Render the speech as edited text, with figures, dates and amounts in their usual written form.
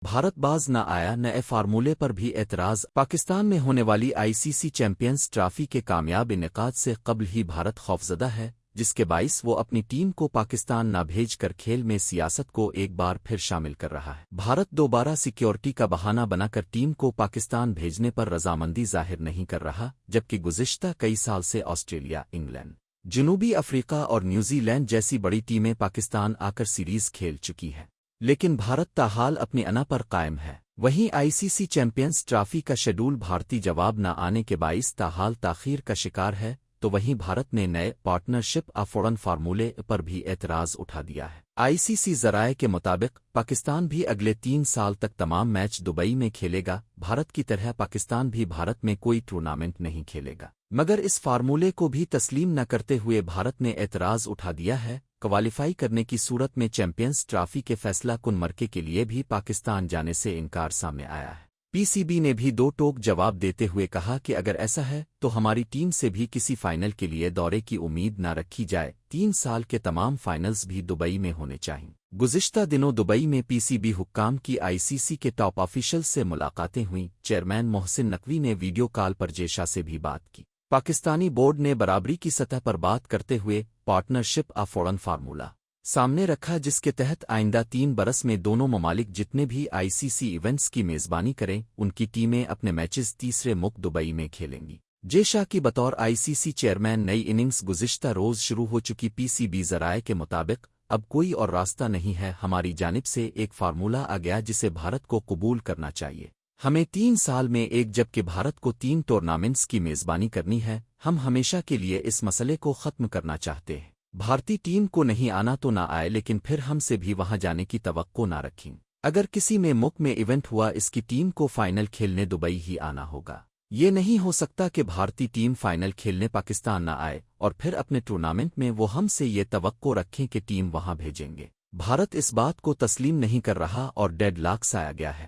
بھارت باز نہ آیا، نئے فارمولے پر بھی اعتراض۔ پاکستان میں ہونے والی آئی سی سی چیمپئنز ٹرافی کے کامیاب انعقاد سے قبل ہی بھارت خوفزدہ ہے، جس کے باعث وہ اپنی ٹیم کو پاکستان نہ بھیج کر کھیل میں سیاست کو ایک بار پھر شامل کر رہا ہے۔ بھارت دوبارہ سیکیورٹی کا بہانہ بنا کر ٹیم کو پاکستان بھیجنے پر رضامندی ظاہر نہیں کر رہا، جبکہ گزشتہ کئی سال سے آسٹریلیا، انگلینڈ، جنوبی افریقہ اور نیوزی لینڈ جیسی بڑی ٹیمیں پاکستان آ کر سیریز کھیل چکی ہیں، لیکن بھارت تاحال اپنی انا پر قائم ہے۔ وہیں آئی سی سی چیمپئنز ٹرافی کا شیڈول بھارتی جواب نہ آنے کے باعث تاحال تاخیر کا شکار ہے، تو وہیں بھارت نے نئے پارٹنرشپ افورن فارمولے پر بھی اعتراض اٹھا دیا ہے۔ آئی سی سی ذرائع کے مطابق پاکستان بھی اگلے 3 سال تک تمام میچ دبئی میں کھیلے گا۔ بھارت کی طرح پاکستان بھی بھارت میں کوئی ٹورنامنٹ نہیں کھیلے گا، مگر اس فارمولے کو بھی تسلیم نہ کرتے ہوئے بھارت نے اعتراض اٹھا دیا ہے۔ کوالیفائی کرنے کی صورت میں چیمپئنز ٹرافی کے فیصلہ کن مرکے کے لیے بھی پاکستان جانے سے انکار سامنے آیا ہے۔ پی سی بی نے بھی دو ٹوک جواب دیتے ہوئے کہا کہ اگر ایسا ہے تو ہماری ٹیم سے بھی کسی فائنل کے لیے دورے کی امید نہ رکھی جائے۔ 3 سال کے تمام فائنلز بھی دبئی میں ہونے چاہئیں۔ گزشتہ دنوں دبئی میں پی سی بی حکام کی آئی سی سی کے ٹاپ آفیشل سے ملاقاتیں ہوئیں۔ چیئرمین محسن نقوی نے ویڈیو کال پر جیشا سے بھی بات کی۔ پاکستانی بورڈ نے برابری کی سطح پر بات کرتے ہوئے پارٹنرشپ افورن فارمولہ سامنے رکھا، جس کے تحت آئندہ 3 برس میں دونوں ممالک جتنے بھی آئی سی سی ایونٹس کی میزبانی کریں، ان کی ٹیمیں اپنے میچز تیسرے ملک دبئی میں کھیلیں گی۔ جیشا کی بطور آئی سی سی چیئرمین نئی اننگز گزشتہ روز شروع ہو چکی۔ پی سی بی ذرائع کے مطابق اب کوئی اور راستہ نہیں ہے، ہماری جانب سے ایک فارمولہ آ گیا جسے بھارت کو قبول کرنا چاہیے۔ ہمیں 3 سال میں ایک، جبکہ بھارت کو 3 ٹورنامنٹس کی میزبانی کرنی ہے۔ ہم ہمیشہ کے لیے اس مسئلے کو ختم کرنا چاہتے ہیں۔ بھارتی ٹیم کو نہیں آنا تو نہ آئے، لیکن پھر ہم سے بھی وہاں جانے کی توقع نہ رکھیں۔ اگر کسی میں ملک میں ایونٹ ہوا، اس کی ٹیم کو فائنل کھیلنے دبئی ہی آنا ہوگا۔ یہ نہیں ہو سکتا کہ بھارتی ٹیم فائنل کھیلنے پاکستان نہ آئے اور پھر اپنے ٹورنامنٹ میں وہ ہم سے یہ توقع رکھیں کہ ٹیم وہاں بھیجیں گے۔ بھارت اس بات کو تسلیم نہیں کر رہا اور ڈیڈ لاک سے آ گیا ہے۔